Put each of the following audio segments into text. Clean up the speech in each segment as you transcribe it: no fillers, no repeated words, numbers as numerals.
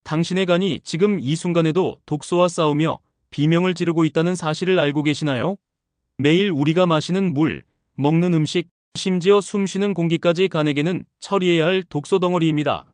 당신의 간이 지금 이 순간에도 독소와 싸우며 비명을 지르고 있다는 사실을 알고 계시나요? 매일 우리가 마시는 물, 먹는 음식, 심지어 숨쉬는 공기까지 간에게는 처리해야 할 독소 덩어리입니다.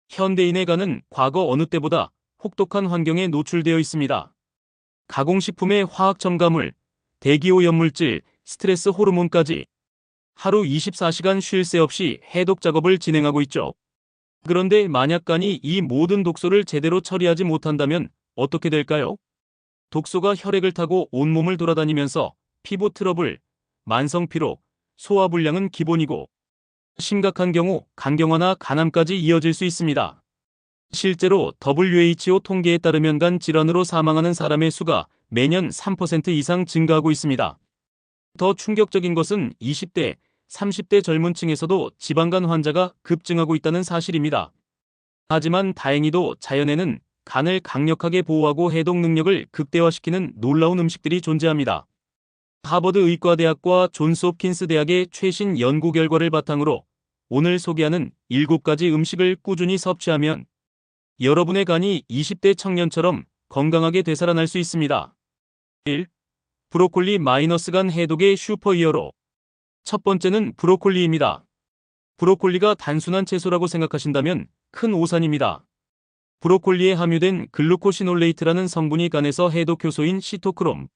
현대인의 간은 과거 어느 때보다 혹독한 환경에 노출되어 있습니다. 가공식품의 화학 첨가물, 대기오염물질, 스트레스 호르몬까지 하루 24시간 쉴 새 없이 해독 작업을 진행하고 있죠. 그런데 만약 간이 이 모든 독소를 제대로 처리하지 못한다면 어떻게 될까요? 독소가 혈액을 타고 온몸을 돌아다니면서 피부 트러블, 만성 피로, 소화불량은 기본이고 심각한 경우 간경화나 간암까지 이어질 수 있습니다. 실제로 WHO 통계에 따르면 간 질환으로 사망하는 사람의 수가 매년 3% 이상 증가하고 있습니다. 더 충격적인 것은 20대, 30대 젊은 층에서도 지방간 환자가 급증하고 있다는 사실입니다. 하지만 다행히도 자연에는 간을 강력하게 보호하고 해독 능력을 극대화시키는 놀라운 음식들이 존재합니다. 하버드 의과대학과 존스 홉킨스 대학의 최신 연구 결과를 바탕으로 오늘 소개하는 7가지 음식을 꾸준히 섭취하면 여러분의 간이 20대 청년처럼 건강하게 되살아날 수 있습니다. 1. 브로콜리 마이너스 간 해독의 슈퍼히어로. 첫 번째는 브로콜리입니다. 브로콜리가 단순한 채소라고 생각하신다면 큰 오산입니다. 브로콜리에 함유된 글루코시놀레이트라는 성분이 간에서 해독 효소인 시토크롬,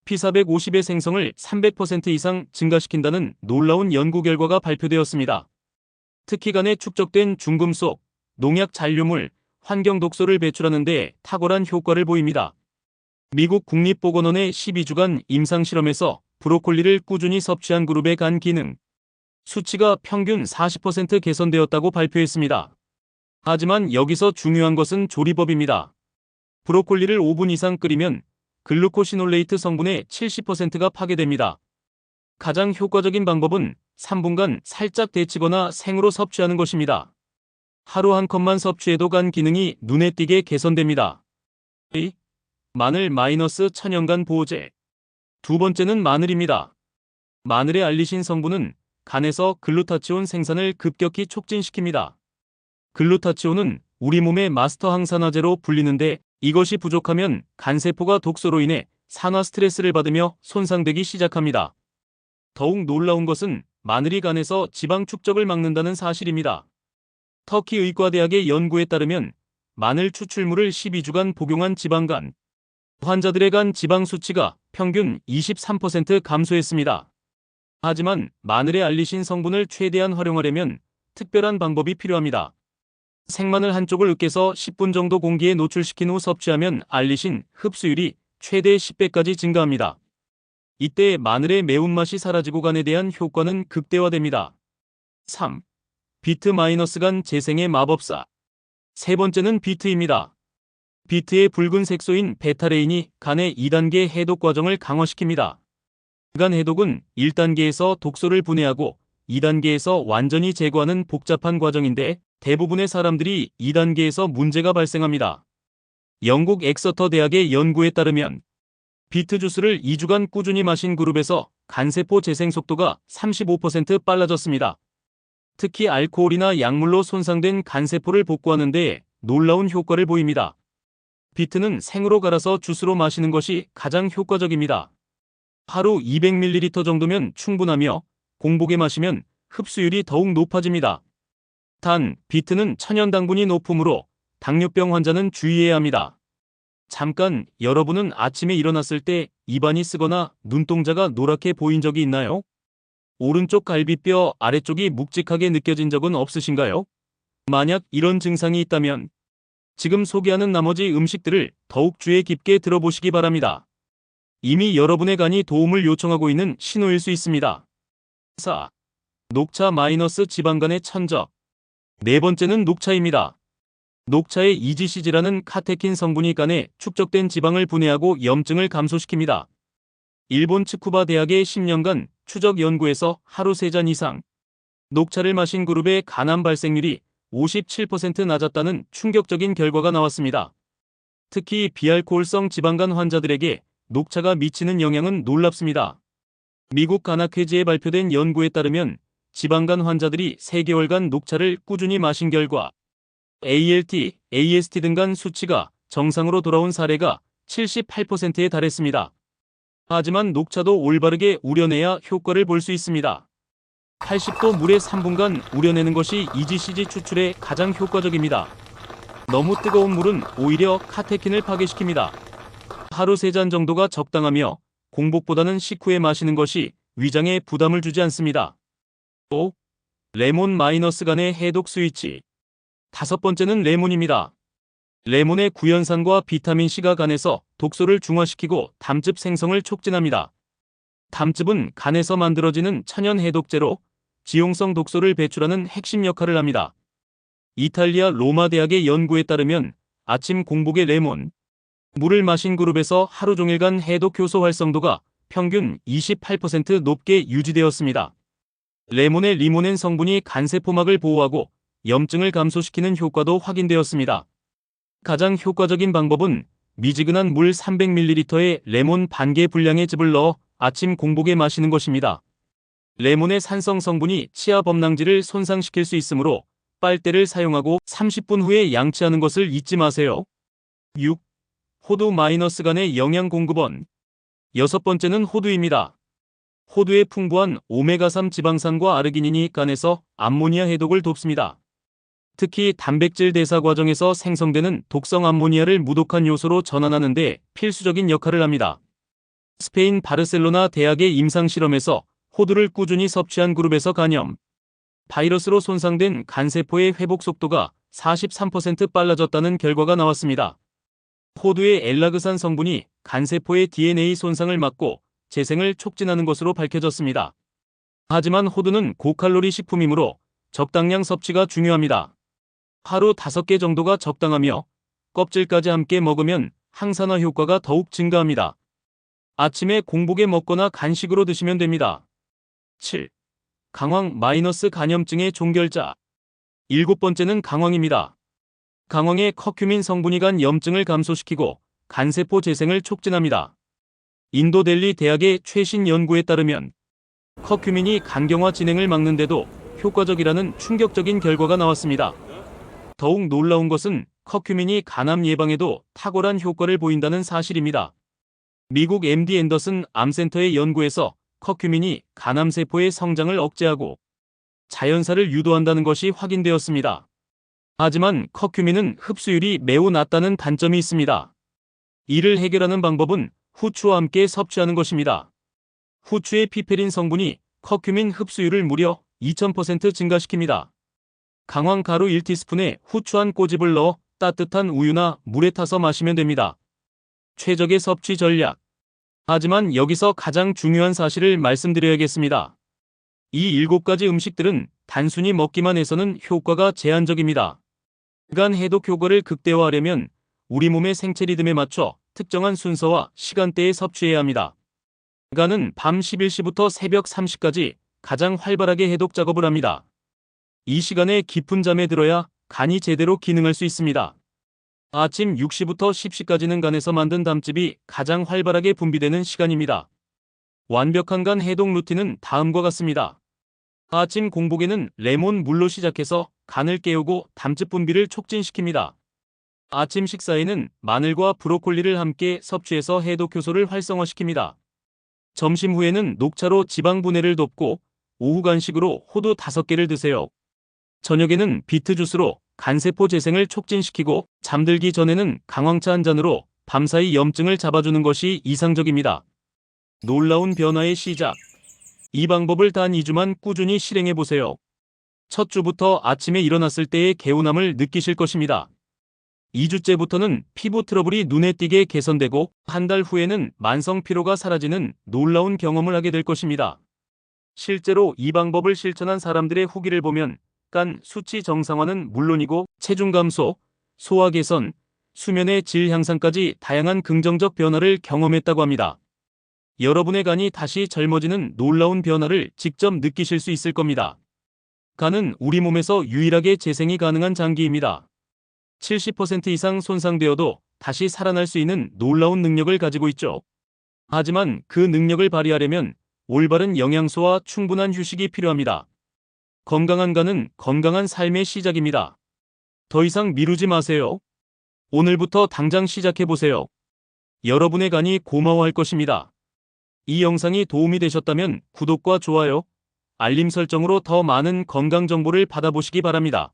P450의 생성을 300% 이상 증가시킨다는 놀라운 연구 결과가 발표되었습니다. 특히 간에 축적된 중금속, 농약 잔류물, 환경 독소를 배출하는 데 탁월한 효과를 보입니다. 미국 국립보건원의 12주간 임상실험에서 브로콜리를 꾸준히 섭취한 그룹의 간 기능 수치가 평균 40% 개선되었다고 발표했습니다. 하지만 여기서 중요한 것은 조리법입니다. 브로콜리를 5분 이상 끓이면 글루코시놀레이트 성분의 70%가 파괴됩니다. 가장 효과적인 방법은 3분간 살짝 데치거나 생으로 섭취하는 것입니다. 하루 한 컵만 섭취해도 간 기능이 눈에 띄게 개선됩니다. 2. 마늘 마이너스 천연간 보호제. 두 번째는 마늘입니다. 마늘의 알리신 성분은 간에서 글루타치온 생산을 급격히 촉진시킵니다. 글루타치온은 우리 몸의 마스터 항산화제로 불리는데 이것이 부족하면 간세포가 독소로 인해 산화 스트레스를 받으며 손상되기 시작합니다. 더욱 놀라운 것은 마늘이 간에서 지방 축적을 막는다는 사실입니다. 터키 의과대학의 연구에 따르면 마늘 추출물을 12주간 복용한 지방간 환자들의 간 지방 수치가 평균 23% 감소했습니다. 하지만 마늘의 알리신 성분을 최대한 활용하려면 특별한 방법이 필요합니다. 생마늘 한쪽을 으깨서 10분 정도 공기에 노출시킨 후 섭취하면 알리신 흡수율이 최대 10배까지 증가합니다. 이때 마늘의 매운맛이 사라지고 간에 대한 효과는 극대화됩니다. 3. 비트 마이너스 간 재생의 마법사. 세 번째는 비트입니다. 비트의 붉은 색소인 베타레인이 간의 2단계 해독 과정을 강화시킵니다. 간 해독은 1단계에서 독소를 분해하고 2단계에서 완전히 제거하는 복잡한 과정인데 대부분의 사람들이 2단계에서 문제가 발생합니다. 영국 엑서터 대학의 연구에 따르면 비트 주스를 2주간 꾸준히 마신 그룹에서 간세포 재생 속도가 35% 빨라졌습니다. 특히 알코올이나 약물로 손상된 간세포를 복구하는 데 놀라운 효과를 보입니다. 비트는 생으로 갈아서 주스로 마시는 것이 가장 효과적입니다. 하루 200ml 정도면 충분하며 공복에 마시면 흡수율이 더욱 높아집니다. 단, 비트는 천연 당분이 높으므로 당뇨병 환자는 주의해야 합니다. 잠깐, 여러분은 아침에 일어났을 때 입안이 쓰거나 눈동자가 노랗게 보인 적이 있나요? 오른쪽 갈비뼈 아래쪽이 묵직하게 느껴진 적은 없으신가요? 만약 이런 증상이 있다면 지금 소개하는 나머지 음식들을 더욱 주의 깊게 들어보시기 바랍니다. 이미 여러분의 간이 도움을 요청하고 있는 신호일 수 있습니다. 4. 녹차 마이너스 지방간의 천적. 네 번째는 녹차입니다. 녹차의 EGCG라는 카테킨 성분이 간에 축적된 지방을 분해하고 염증을 감소시킵니다. 일본 츠쿠바 대학의 10년간 추적 연구에서 하루 3잔 이상 녹차를 마신 그룹의 간암 발생률이 57% 낮았다는 충격적인 결과가 나왔습니다. 특히 비알코올성 지방간 환자들에게 녹차가 미치는 영향은 놀랍습니다. 미국 간학회지에 발표된 연구에 따르면 지방간 환자들이 3개월간 녹차를 꾸준히 마신 결과 ALT, AST 등 간 수치가 정상으로 돌아온 사례가 78%에 달했습니다. 하지만 녹차도 올바르게 우려내야 효과를 볼 수 있습니다. 80도 물에 3분간 우려내는 것이 EGCG 추출에 가장 효과적입니다. 너무 뜨거운 물은 오히려 카테킨을 파괴시킵니다. 하루 3잔 정도가 적당하며 공복보다는 식후에 마시는 것이 위장에 부담을 주지 않습니다. 또 레몬 마이너스 간의 해독 스위치. 5번째는 레몬입니다. 레몬의 구연산과 비타민C가 간에서 독소를 중화시키고 담즙 생성을 촉진합니다. 담즙은 간에서 만들어지는 천연 해독제로 지용성 독소를 배출하는 핵심 역할을 합니다. 이탈리아 로마 대학의 연구에 따르면 아침 공복에 레몬 물을 마신 그룹에서 하루 종일간 해독 효소 활성도가 평균 28% 높게 유지되었습니다. 레몬의 리모넨 성분이 간세포막을 보호하고 염증을 감소시키는 효과도 확인되었습니다. 가장 효과적인 방법은 미지근한 물 300ml에 레몬 반 개 분량의 즙을 넣어 아침 공복에 마시는 것입니다. 레몬의 산성 성분이 치아 범랑지를 손상시킬 수 있으므로 빨대를 사용하고 30분 후에 양치하는 것을 잊지 마세요. 6. 호두 마이너스 간의 영양 공급원. 6번째는 호두입니다. 호두의 풍부한 오메가3 지방산과 아르기닌이 간에서 암모니아 해독을 돕습니다. 특히 단백질 대사 과정에서 생성되는 독성 암모니아를 무독한 요소로 전환하는 데 필수적인 역할을 합니다. 스페인 바르셀로나 대학의 임상실험에서 호두를 꾸준히 섭취한 그룹에서 간염 바이러스로 손상된 간세포의 회복 속도가 43% 빨라졌다는 결과가 나왔습니다. 호두의 엘라그산 성분이 간세포의 DNA 손상을 막고 재생을 촉진하는 것으로 밝혀졌습니다. 하지만 호두는 고칼로리 식품이므로 적당량 섭취가 중요합니다. 하루 5개 정도가 적당하며 껍질까지 함께 먹으면 항산화 효과가 더욱 증가합니다. 아침에 공복에 먹거나 간식으로 드시면 됩니다. 7. 강황 마이너스 간염증의 종결자. 7번째는 강황입니다. 강황의 커큐민 성분이 간 염증을 감소시키고 간세포 재생을 촉진합니다. 인도 델리 대학의 최신 연구에 따르면 커큐민이 간경화 진행을 막는데도 효과적이라는 충격적인 결과가 나왔습니다. 더욱 놀라운 것은 커큐민이 간암 예방에도 탁월한 효과를 보인다는 사실입니다. 미국 MD 앤더슨 암센터의 연구에서 커큐민이 간암세포의 성장을 억제하고 자연사를 유도한다는 것이 확인되었습니다. 하지만 커큐민은 흡수율이 매우 낮다는 단점이 있습니다. 이를 해결하는 방법은 후추와 함께 섭취하는 것입니다. 후추의 피페린 성분이 커큐민 흡수율을 무려 2000% 증가시킵니다. 강황 가루 1티스푼에 후추 한 꼬집을 넣어 따뜻한 우유나 물에 타서 마시면 됩니다. 최적의 섭취 전략. 하지만 여기서 가장 중요한 사실을 말씀드려야겠습니다. 이 7가지 음식들은 단순히 먹기만 해서는 효과가 제한적입니다. 간 해독 효과를 극대화하려면 우리 몸의 생체 리듬에 맞춰 특정한 순서와 시간대에 섭취해야 합니다. 간은 밤 11시부터 새벽 3시까지 가장 활발하게 해독 작업을 합니다. 이 시간에 깊은 잠에 들어야 간이 제대로 기능할 수 있습니다. 아침 6시부터 10시까지는 간에서 만든 담즙이 가장 활발하게 분비되는 시간입니다. 완벽한 간 해독 루틴은 다음과 같습니다. 아침 공복에는 레몬 물로 시작해서 간을 깨우고 담즙 분비를 촉진시킵니다. 아침 식사에는 마늘과 브로콜리를 함께 섭취해서 해독 효소를 활성화시킵니다. 점심 후에는 녹차로 지방 분해를 돕고 오후 간식으로 호두 5개를 드세요. 저녁에는 비트 주스로 간세포 재생을 촉진시키고 잠들기 전에는 강황차 한 잔으로 밤사이 염증을 잡아주는 것이 이상적입니다. 놀라운 변화의 시작. 이 방법을 단 2주만 꾸준히 실행해보세요. 첫 주부터 아침에 일어났을 때의 개운함을 느끼실 것입니다. 2주째부터는 피부 트러블이 눈에 띄게 개선되고 한 달 후에는 만성 피로가 사라지는 놀라운 경험을 하게 될 것입니다. 실제로 이 방법을 실천한 사람들의 후기를 보면 간 수치 정상화는 물론이고 체중 감소, 소화 개선, 수면의 질 향상까지 다양한 긍정적 변화를 경험했다고 합니다. 여러분의 간이 다시 젊어지는 놀라운 변화를 직접 느끼실 수 있을 겁니다. 간은 우리 몸에서 유일하게 재생이 가능한 장기입니다. 70% 이상 손상되어도 다시 살아날 수 있는 놀라운 능력을 가지고 있죠. 하지만 그 능력을 발휘하려면 올바른 영양소와 충분한 휴식이 필요합니다. 건강한 간은 건강한 삶의 시작입니다. 더 이상 미루지 마세요. 오늘부터 당장 시작해보세요. 여러분의 간이 고마워할 것입니다. 이 영상이 도움이 되셨다면 구독과 좋아요, 알림 설정으로 더 많은 건강 정보를 받아보시기 바랍니다.